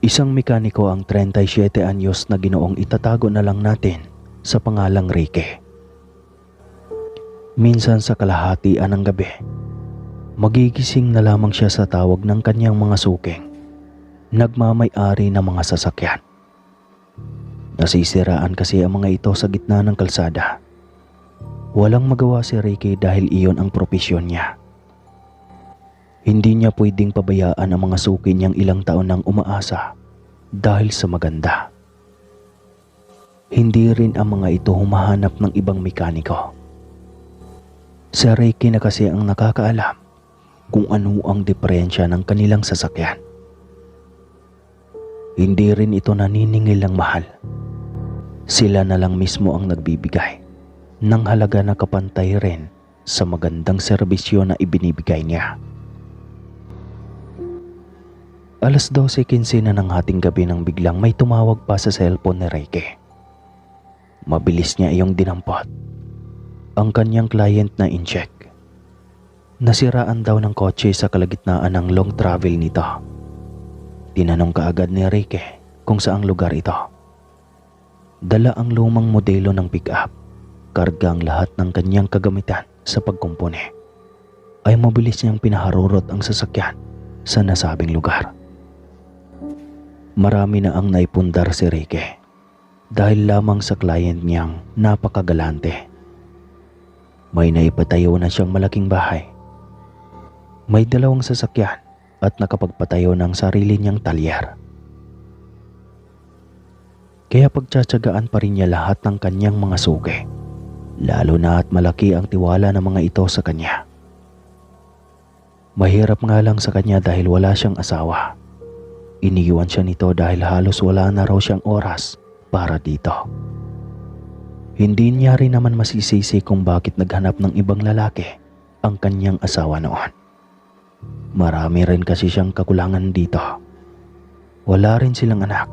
Isang mekaniko ang 37 anyos na ginoong itatago na lang natin sa pangalang Ricky. Minsan sa kalahatian ng gabi, magigising na lamang siya sa tawag ng kanyang mga suking, nagmamay-ari ng mga sasakyan. Nasisiraan kasi ang mga ito sa gitna ng kalsada. Walang magawa si Ricky dahil iyon ang propesyon niya. Hindi niya pwedeng pabayaan ang mga suki niyang ilang taon nang umaasa dahil sa maganda. Hindi rin ang mga ito humahanap ng ibang mekaniko. Si Ricky na kasi ang nakakaalam kung ano ang diferensya ng kanilang sasakyan. Hindi rin ito naniningil ng mahal. Sila na lang mismo ang nagbibigay ng halaga na kapantay rin sa magandang serbisyo na ibinibigay niya. Alas 12:15 na ng hating gabi nang biglang may tumawag pa sa cellphone ni Ricky. Mabilis niya iyong dinampot. Ang kanyang client na in-check. Nasiraan daw ng kotse sa kalagitnaan ng long travel nito. Tinanong kaagad ni Ricky kung saang lugar ito. Dala ang lumang modelo ng pick-up. Karga ang lahat ng kanyang kagamitan sa pagkumpone. Ay mabilis niyang pinaharurot ang sasakyan sa nasabing lugar. Marami na ang naipundar si Ricky dahil lamang sa client niyang napakagalante. May naipatayo na siyang malaking bahay. May 2 sasakyan at nakapagpatayo ng sarili niyang talyer. Kaya pagtsatsagaan pa rin niya lahat ng kanyang mga suki, lalo na at malaki ang tiwala ng mga ito sa kanya. Mahirap nga lang sa kanya dahil wala siyang asawa. Iniiwan siya nito dahil halos wala na raw siyang oras para dito. Hindi niya rin naman masisisi kung bakit naghanap ng ibang lalaki ang kanyang asawa noon. Marami rin kasi siyang kakulangan dito. Wala rin silang anak,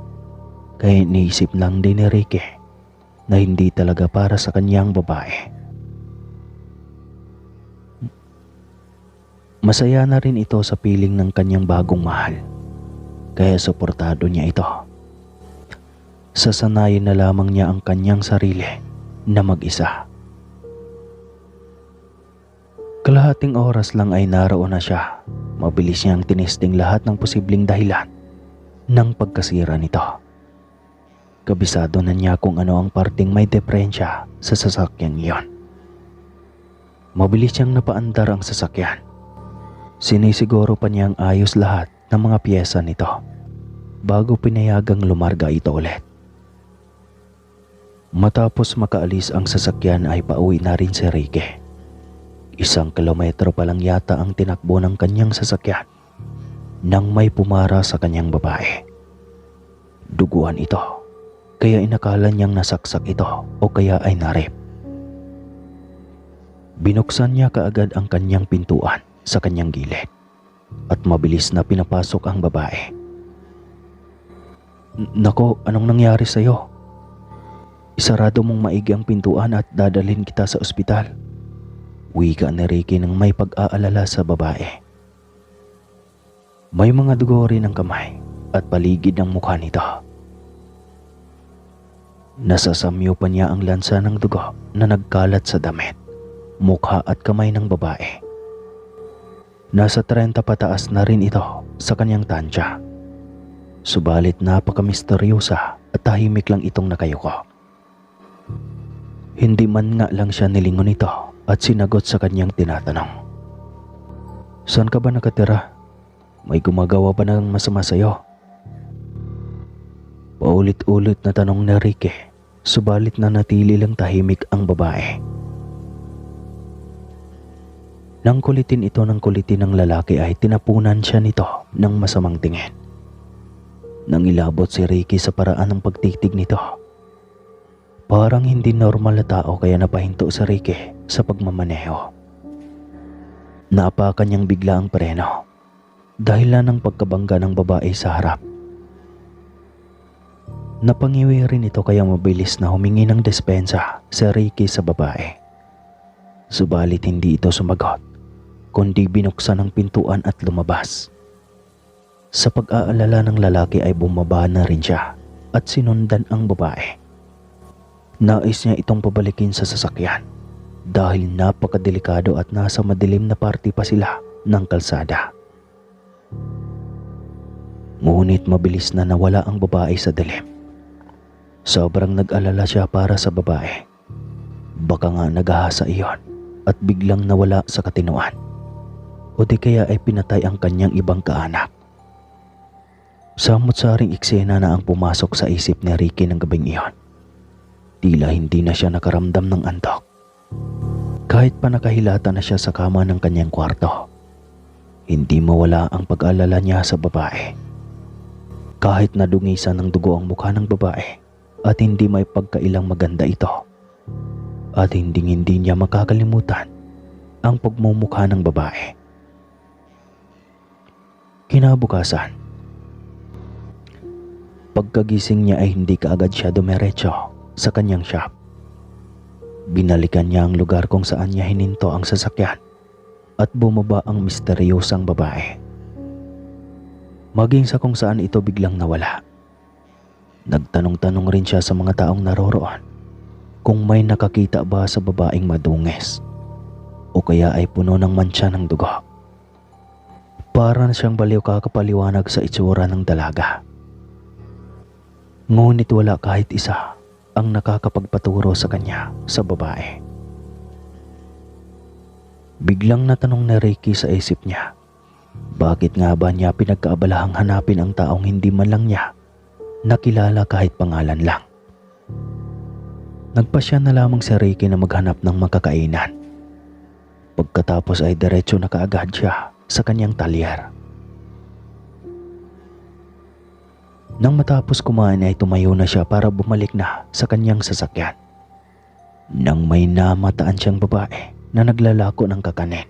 kaya iniisip lang din ni Ricky na hindi talaga para sa kanyang babae. Masaya na rin ito sa piling ng kanyang bagong mahal. Kaya suportado niya ito. Sasanayin na lamang niya ang kanyang sarili na mag-isa. Kalahating oras lang ay naroon na siya. Mabilis niyang tinesting lahat ng posibleng dahilan ng pagkasira nito. Kabisado na niya kung ano ang parting may diferensya sa sasakyan iyon. Mabilis niyang napaandar ang sasakyan. Sinisiguro pa niyang ayos lahat ng mga piyesa nito bago pinayagang lumarga ito ulit. Matapos makaalis ang sasakyan ay pauwi na rin si Ricky. 1 kilometro pa lang yata ang tinakbo ng kanyang sasakyan nang may pumara sa kanyang babae. Duguan ito, kaya inakala niyang nasaksak ito o kaya ay narip. Binuksan niya kaagad ang kanyang pintuan sa kanyang gilid at mabilis na pinapasok ang babae. "Nako, anong nangyari sa'yo? Isarado mong maigi ang pintuan at dadalhin kita sa ospital," wika ni Ricky nang may pag-aalala sa babae. May mga dugo rin ang kamay at paligid ng mukha nito. Nasasamyo pa niya ang lansa ng dugo na nagkalat sa damit, mukha at kamay ng babae. Nasa 30 pataas na rin ito sa kanyang tansya. Subalit napaka-misteryosa at tahimik lang itong nakayuko. Hindi man nga lang siya nilingon ito at sinagot sa kanyang tinatanong. "Saan ka ba nakatira? May gumagawa ba ng masama sa'yo?" Paulit-ulit na tanong ni Ricky, subalit na natili lang tahimik ang babae. Nang kulitin ito ng kulitin ng lalaki ay tinapunan siya nito ng masamang tingin. Nang ilabot si Ricky sa paraan ng pagtitig nito. Parang hindi normal na tao kaya napahinto si Ricky sa pagmamaneho. Naapakan niyang bigla ang preno, dahilan ng pagkabangga ng babae sa harap. Napangiwi rin ito kaya mabilis na humingi ng despensa si Ricky sa babae. Subalit hindi ito sumagot, kundi binuksan ang pintuan at lumabas. Sa pag-aalala ng lalaki ay bumaba na rin siya at sinundan ang babae. Nais niya itong pabalikin sa sasakyan dahil napakadelikado at nasa madilim na parte pa sila ng kalsada. Ngunit mabilis na nawala ang babae sa dilim. Sobrang nag-alala siya para sa babae. Baka nga nagahasa iyon at biglang nawala sa katinoan. O di kaya ay pinatay ang kanyang ibang kaanak. Samot-saring eksena na ang pumasok sa isip ni Ricky ng gabing iyon. Tila hindi na siya nakaramdam ng antok. Kahit pa nakahilata na siya sa kama ng kanyang kwarto, hindi mawala ang pag-alala niya sa babae. Kahit nadungisan ng dugo ang mukha ng babae at hindi may pagkailang maganda ito, at hindi niya makakalimutan ang pagmumukha ng babae. Kinabukasan, pagkagising niya ay hindi kaagad siya dumiretso sa kanyang shop. Binalikan niya ang lugar kung saan niya hininto ang sasakyan at bumaba ang misteryosang babae. Maging sa kung saan ito biglang nawala. Nagtanong-tanong rin siya sa mga taong naroroon kung may nakakita ba sa babaeng madungis o kaya ay puno ng mantsa ng dugo. Para na siyang baliw kakapaliwanag sa itsura ng dalaga. Ngunit wala kahit isa ang nakakapagpaturo sa kanya sa babae. Biglang natanong ni Ricky sa isip niya, bakit nga ba niya pinagkaabalahang hanapin ang taong hindi man lang niya nakilala kahit pangalan lang. Nagpasya na lamang si Ricky na maghanap ng makakainan. Pagkatapos ay diretso na kaagad siya sa kanyang talyer. Nang matapos kumain ay tumayo na siya para bumalik na sa kanyang sasakyan. Nang may namataan siyang babae na naglalako ng kakanin.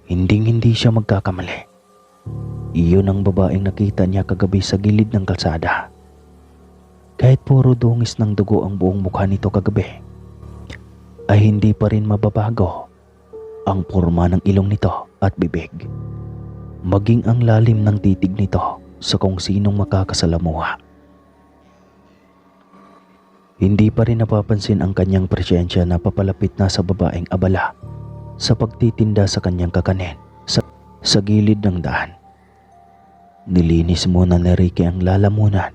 Hinding-hindi siya magkakamali. Iyon ang babaeng nakita niya kagabi sa gilid ng kalsada. Kahit puro dungis ng dugo ang buong mukha nito kagabi, ay hindi pa rin mababago ang porma ng ilong nito at bibig. Maging ang lalim ng titig nito sa kung sinong makakasalamuha. Hindi pa rin napapansin ang kanyang presensya na papalapit na sa babaeng abala sa pagtitinda sa kanyang kakanin sa gilid ng daan. Nilinis muna ni Ricky ang lalamunan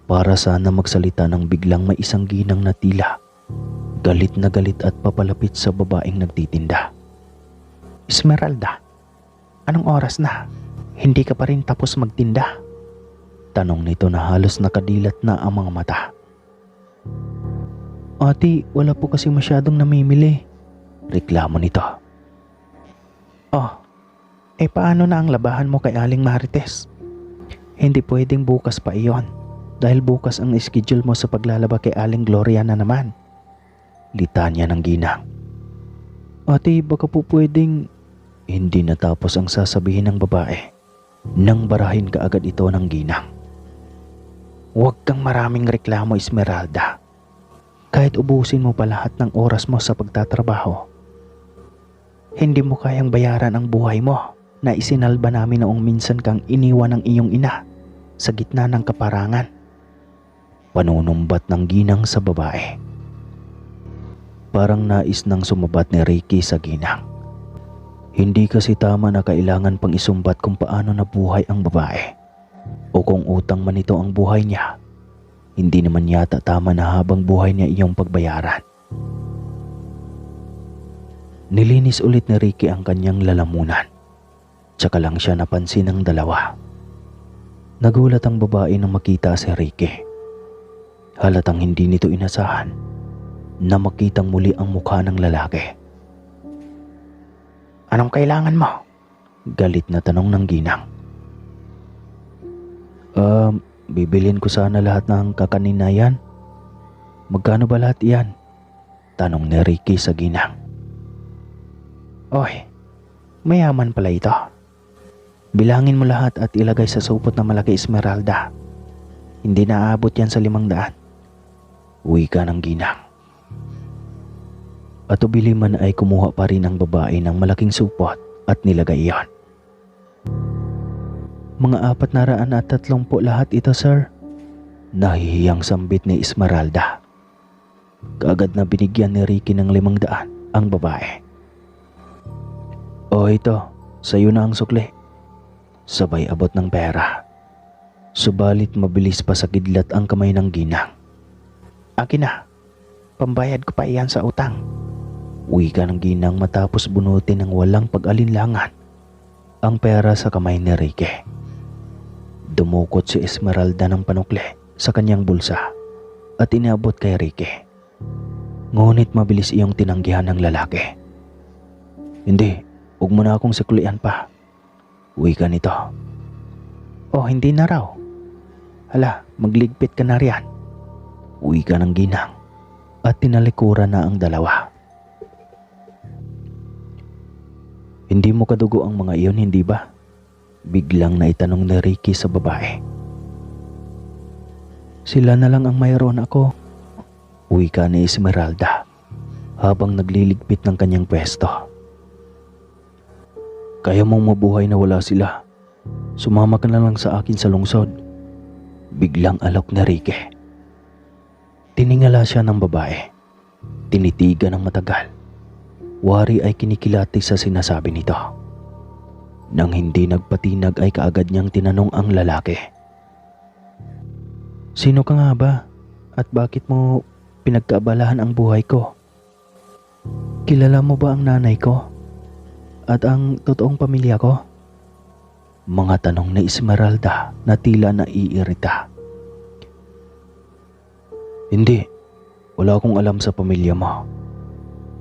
para sana magsalita nang biglang may isang ginang na tila galit na galit at papalapit sa babaeng nagtitinda. Esmeralda, anong oras na? Hindi ka pa rin tapos magtinda? Tanong nito na halos nakadilat na ang mga mata. Ate, wala po kasi masyadong namimili. Reklamo nito. Oh, paano na ang labahan mo kay Aling Marites? Hindi pwedeng bukas pa iyon dahil bukas ang schedule mo sa paglalaba kay Aling Gloria na naman. Litanya ng ginang. Ate, baka po pwedeng... Hindi natapos ang sasabihin ng babae nang barahin kaagad ito ng ginang. Huwag kang maraming reklamo, Esmeralda. Kahit ubusin mo pa lahat ng oras mo sa pagtatrabaho, hindi mo kayang bayaran ang buhay mo na isinalba namin noong minsan kang iniwan ng iyong ina sa gitna ng kaparangan. Panunumbat ng ginang sa babae. Parang nais nang sumabat ni Ricky sa ginang. Hindi kasi tama na kailangan pang isumbat kung paano nabuhay ang babae o kung utang man ito ang buhay niya. Hindi naman yata tama na habang buhay niya iyong pagbayaran. Nilinis ulit ni Ricky ang kanyang lalamunan. Tsaka lang siya napansin ng dalawa. Nagulat ang babae nang makita si Ricky. Halatang hindi nito inasahan na makitang muli ang mukha ng lalaki. Anong kailangan mo? Galit na tanong ng ginang. Bibilin ko sana lahat ng kakanin na yan. Magkano ba lahat yan? Tanong ni Ricky sa ginang. Oy, mayaman pala ito. Bilangin mo lahat at ilagay sa supot na malaki, Esmeralda. Hindi na aabot yan sa 500. Wika ng ginang. At ubili man ay kumuha pa rin ang babae ng malaking supot at nilagay iyon. Mga 430 lahat ito, sir. Nahihiyang sambit ni Esmeralda. Kaagad na binigyan ni Ricky ng 500 ang babae. O ito, sa'yo na ang sukli. Sabay abot ng pera. Subalit mabilis pa sa kidlat ang kamay ng ginang. Akin na. Pambayad ko pa iyan sa utang. Wika ng ginang matapos bunutin ng walang pag-alinlangan ang pera sa kamay ni Ricky. Dumukot si Esmeralda ng panukli sa kanyang bulsa at inaabot kay Ricky. Ngunit mabilis iyong tinanggihan ng lalaki. Hindi, huwag mo na akong suklian pa. Wika nito. Oh, hindi na raw. Hala, magligpit ka na riyan. Wika ng ginang at tinalikuran na ang dalawa. Hindi mo kadugo ang mga iyon, hindi ba? Biglang naitanong ni Ricky sa babae. Sila na lang ang mayroon ako. Wika ni Esmeralda habang nagliligpit ng kanyang pwesto. Kaya mong mabuhay na wala sila. Sumama ka na lang sa akin sa lungsod. Biglang alok ni Ricky. Tiningala siya ng babae. Tinitigan ng matagal. Wari ay kinikilati sa sinasabi nito. Nang hindi nagpatinag ay kaagad niyang tinanong ang lalaki. Sino ka nga ba? At bakit mo pinagkaabalahan ang buhay ko? Kilala mo ba ang nanay ko? At ang totoong pamilya ko? Mga tanong ni Esmeralda na tila naiirita. Hindi, wala akong alam sa pamilya mo.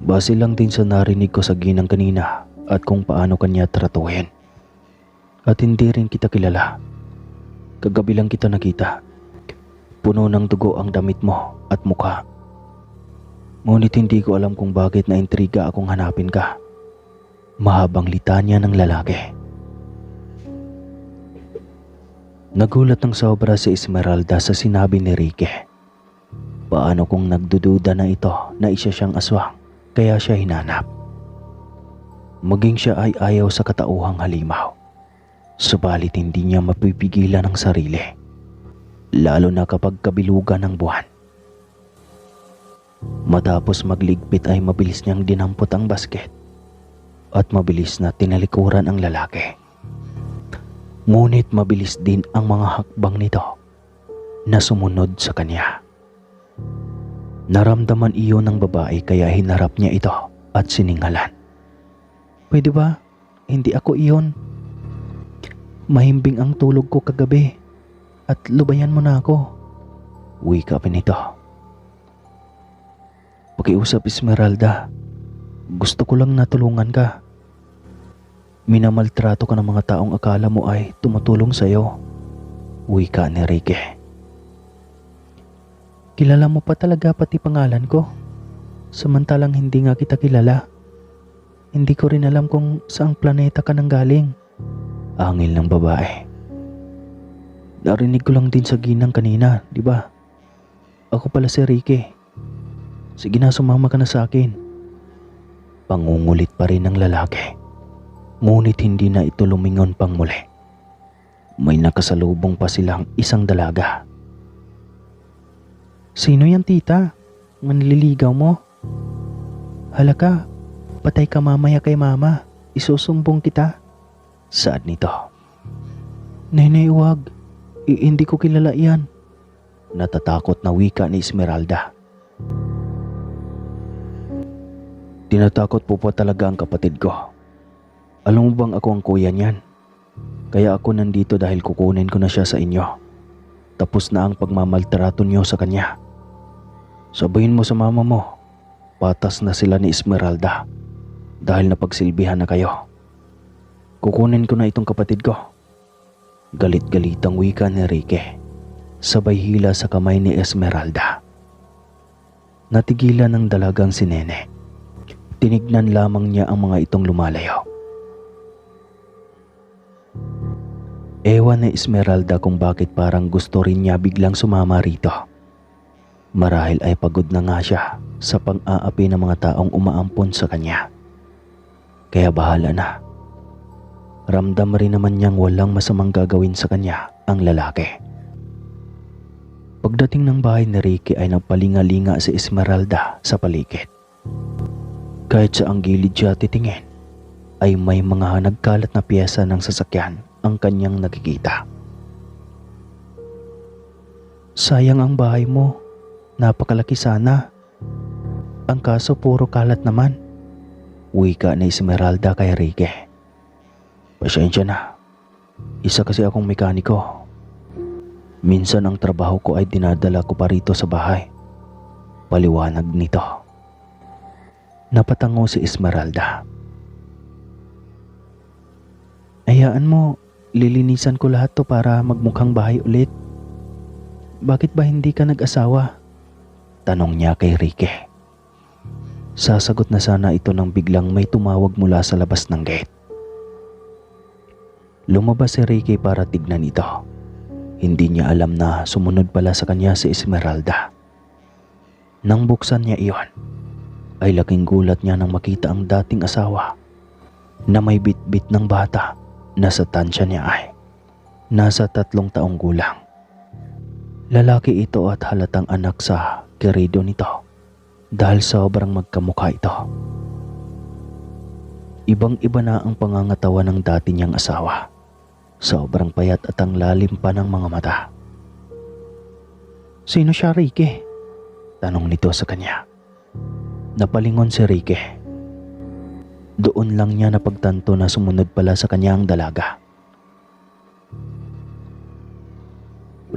Base lang din sa narinig ko sa ginang kanina at kung paano kanya tratuhin. At hindi rin kita kilala. Kagabi lang kita nakita. Puno ng dugo ang damit mo at mukha. Ngunit hindi ko alam kung bakit naintriga akong hanapin ka. Mahabang litanya ng lalaki. Nagulat ng sobra si Esmeralda sa sinabi ni Ricky. Paano kung nagdududa na ito na isa siyang aswang kaya siya hinanap? Maging siya ay ayaw sa katauhang halimaw. Subalit hindi niya mapipigilan ang sarili. Lalo na kapag kabilugan ng buwan. Matapos magligpit ay mabilis niyang dinampot ang basket at mabilis na tinalikuran ang lalaki. Ngunit mabilis din ang mga hakbang nito na sumunod sa kanya. Naramdaman iyon ng babae kaya hinarap niya ito at siningalan. Pwede ba? Hindi ako iyon. Mahimbing ang tulog ko kagabi at lubayan mo na ako. Wika pa nito. Pakiusap, Esmeralda. Gusto ko lang natulungan ka. Minamaltrato ka ng mga taong akala mo ay tumutulong sa'yo. Wika ni Ricky. Kilala mo pa talaga pati pangalan ko. Samantalang hindi nga kita kilala. Hindi ko rin alam kung saang planeta ka nanggaling. Angil ng babae. Narinig ko lang din sa ginang kanina, di ba? Ako pala si Ricky. Sige na, sumama ka na sa akin. Pangungulit pa rin ng lalaki. Ngunit hindi na ito lumingon pang muli. May nakasalubong pa silang isang dalaga. Sino yan, tita? Manliligaw mo? Halaka, patay ka mamaya kay mama. Isusumbong kita. Saad nito. Nenay, wag. Hindi ko kilala yan. Natatakot na wika ni Esmeralda. Tinatakot po talaga ang kapatid ko. Alam mo bang ako ang kuya niyan? Kaya ako nandito dahil kukunin ko na siya sa inyo. Tapos na ang pagmamaltrato niyo sa kanya. Sabihin mo sa mama mo, patas na sila ni Esmeralda dahil napagsilbihan na kayo. Kukunin ko na itong kapatid ko. Galit-galitang wika ni Ricky, sabay hila sa kamay ni Esmeralda. Natigilan ng dalagang si Nene. Tinignan lamang niya ang mga itong lumalayo. Ewan ni Esmeralda kung bakit parang gusto rin niya biglang sumama rito. Marahil ay pagod na nga siya sa pang-aapi ng mga taong umaampon sa kanya. Kaya bahala na. Ramdam rin naman niyang walang masamang gagawin sa kanya ang lalaki. Pagdating ng bahay ni Ricky ay nagpalinga-linga si Esmeralda sa paligid. Kahit sa ang gilid siya titingin, ay may mga nagkalat na piyesa ng sasakyan ang kanyang nakikita. Sayang ang bahay mo. Napakalaki sana. Ang kaso puro kalat naman. Wika ni Esmeralda kay Ricky. Pasensya na. Isa kasi akong mekaniko. Minsan ang trabaho ko ay dinadala ko pa rito sa bahay. Paliwanag nito. Napatango si Esmeralda. Hayaan mo, lilinisan ko lahat to para magmukhang bahay ulit. Bakit ba hindi ka nag-asawa? Tanong niya kay Ricky. Sasagot na sana ito nang biglang may tumawag mula sa labas ng gate. Lumabas si Ricky para tignan ito. Hindi niya alam na sumunod pala sa kanya si Esmeralda. Nang buksan niya iyon, ay laking gulat niya nang makita ang dating asawa na may bit-bit ng bata na sa tansya niya ay nasa 3 taong gulang. Lalaki ito at halatang anak sa kerido nito dahil sobrang magkamukha ito. Ibang-iba na ang pangangatawan ng dati niyang asawa. Sobrang payat at ang lalim pa ng mga mata. Sino siya, Ricky? Tanong nito sa kanya. Napalingon si Ricky. Doon lang niya napagtanto na sumunod pala sa kanya ang dalaga.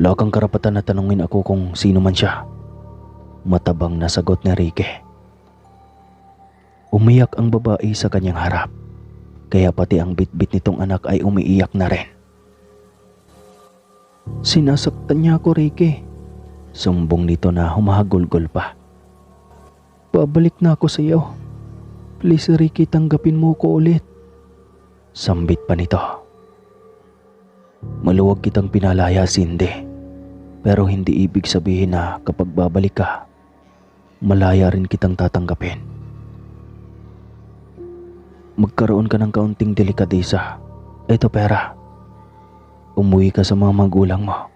Wala kang karapatan na tanungin ako kung sino man siya. Matabang na sagot ni Ricky. Umiyak ang babae sa kanyang harap. Kaya pati ang bitbit nitong anak ay umiiyak na rin. Sinasaktan niya ako, Ricky. Sumbong nito na humahagulgol pa. Babalik na ako sa iyo. Please, Ricky, tanggapin mo ko ulit. Sambit pa nito. Maluwag kitang pinalaya, Cindy. Pero hindi ibig sabihin na kapag babalik ka, malaya rin kitang tatanggapin. Magkaroon ka ng kaunting delikadesa. Ito pera. Umuwi ka sa mga magulang mo.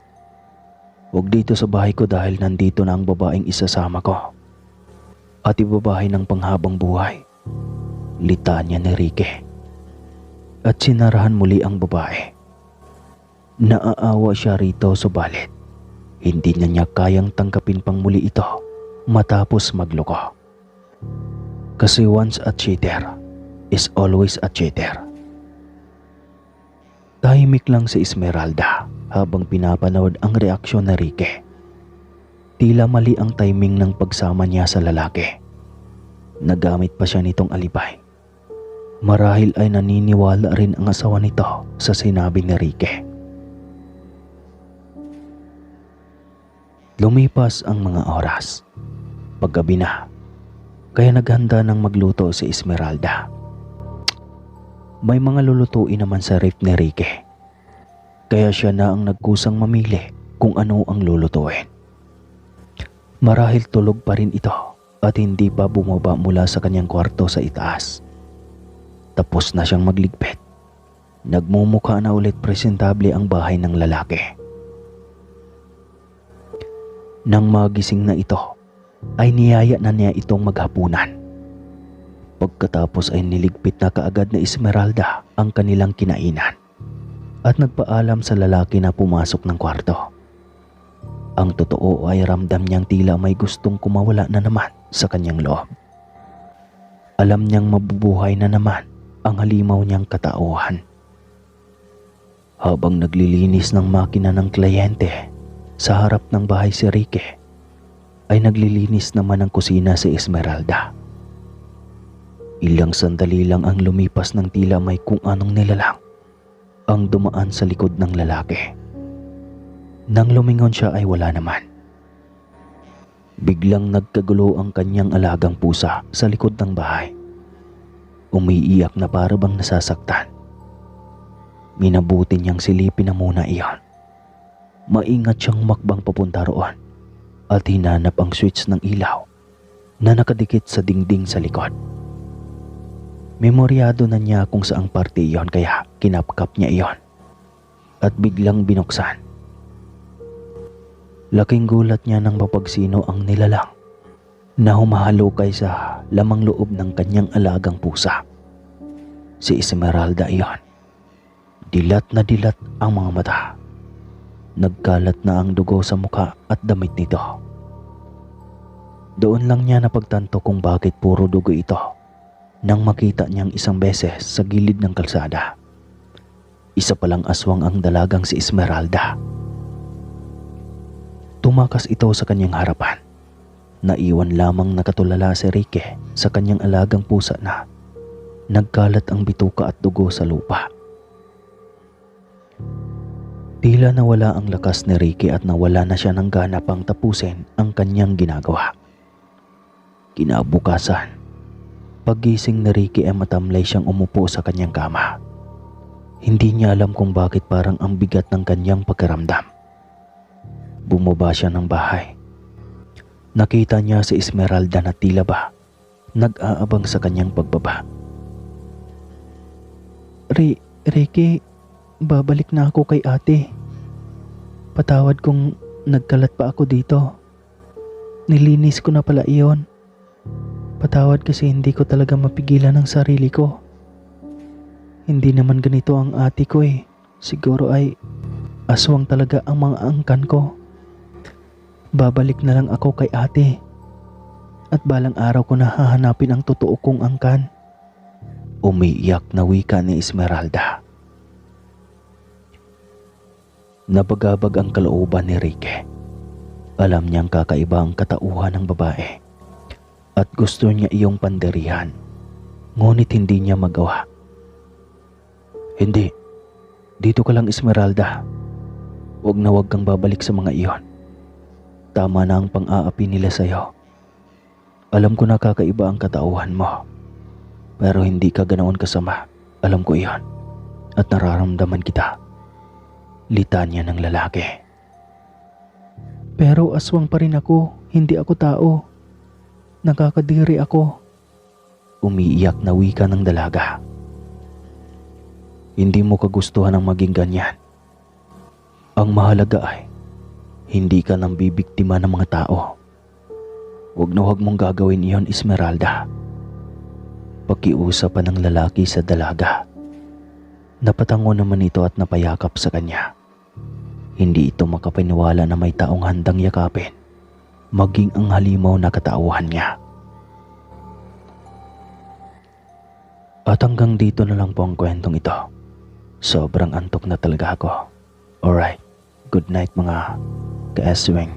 Huwag dito sa bahay ko dahil nandito na ang babaeng isasama ko. At ibabahay ng panghabang buhay. Litaan niya ni Ricky. At sinarahan muli ang babae. Naaawa siya rito subalit hindi na niya kayang tanggapin pang muli ito matapos magloko. Kasi once a cheater is always a cheater. Tahimik lang si Esmeralda habang pinapanood ang reaksyon ni Ricky. Tila mali ang timing ng pagsama niya sa lalaki. Nagamit pa siya nitong alibay. Marahil ay naniniwala rin ang asawa nito sa sinabi ni Ricky. Lumipas ang mga oras. Paggabi na, kaya naghanda ng magluto si Esmeralda. May mga lulutuin naman sa ref ni Ricky. Kaya siya na ang nagkusang mamili kung ano ang lulutuin. Marahil tulog pa rin ito at hindi pa bumaba mula sa kanyang kwarto sa itaas. Tapos na siyang magligpit. Nagmumukha na ulit presentable ang bahay ng lalaki. Nang magising na ito, ay niyaya na niya itong maghapunan. Pagkatapos ay niligpit na kaagad na Esmeralda ang kanilang kinainan at nagpaalam sa lalaki na pumasok ng kwarto. Ang totoo ay ramdam niyang tila may gustong kumawala na naman sa kanyang loob. Alam niyang mabubuhay na naman ang halimaw niyang katauhan. Habang naglilinis ng makina ng kliyente sa harap ng bahay si Ricky, ay naglilinis naman ng kusina si Esmeralda. Ilang sandali lang ang lumipas ng tila may kung anong nilalang ang dumaan sa likod ng lalaki. Nang lumingon siya ay wala naman. Biglang nagkagulo ang kanyang alagang pusa sa likod ng bahay. Umiiyak na para bang nasasaktan. Minabuti niyang silipin na muna iyon. Maingat siyang makbang papunta roon at hinanap ang switch ng ilaw na nakadikit sa dingding sa likod. Memoryado na niya kung saang parte iyon kaya kinapkap niya iyon at biglang binuksan. Laking gulat niya nang mapagsino ang nilalang na humahalukay sa lamang loob ng kanyang alagang pusa. Si Esmeralda iyon. Dilat na dilat ang mga mata. Nagkalat na ang dugo sa muka at damit nito. Doon lang niya napagtanto kung bakit puro dugo ito nang makita niyang isang beses sa gilid ng kalsada. Isa palang aswang ang dalagang si Esmeralda. Tumakas ito sa kanyang harapan. Naiwan lamang nakatulala si Ricky sa kanyang alagang pusa na nagkalat ang bituka at dugo sa lupa. Tila nawala ang lakas ni Ricky at nawala na siya ng gana pang tapusin ang kanyang ginagawa. Kinabukasan, paggising ni Ricky ay matamlay siyang umupo sa kanyang kama. Hindi niya alam kung bakit parang ang bigat ng kanyang pagkaramdam. Bumaba siya ng bahay. Nakita niya si Esmeralda na tila ba nag-aabang sa kanyang pagbaba. Ricky, babalik na ako kay ate. Patawad kung nagkalat pa ako dito. Nilinis ko na pala iyon. Patawad kasi hindi ko talaga mapigilan ang sarili ko. Hindi naman ganito ang ate ko eh. Siguro ay aswang talaga ang mga angkan ko. Babalik na lang ako kay ate. At balang araw ko na hahanapin ang totoo kong angkan. Umiiyak na wika ni Esmeralda. Nabagabag ang kalooban ni Ricky. Alam niyang kakaiba ang katauhan ng babae at gusto niya iyong panderihan, ngunit hindi niya magawa. Hindi, dito ka lang Esmeralda. Huwag na huwag kang babalik sa mga iyon. Tama na ang pang-aapi nila sa'yo. Alam ko na kakaiba ang katauhan mo, pero hindi ka ganoon kasama. Alam ko iyon at nararamdaman kita. Litanya ng lalaki. Pero aswang pa rin ako, hindi ako tao. Nakakadiri ako. Umiiyak na wika ng dalaga. Hindi mo kagustuhan ang maging ganyan. Ang mahalaga ay hindi ka nang bibiktima ng mga tao. Huwag na huwag mong gagawin iyon, Esmeralda. Pakiusapan ng lalaki sa dalaga. Napatango naman ito at napayakap sa kanya. Hindi ito makapaniwala na may taong handang yakapin, maging ang halimaw na katauhan niya. At hanggang dito na lang po ang kwentong ito. Sobrang antok na talaga ako. Alright, good night mga ka-eswing.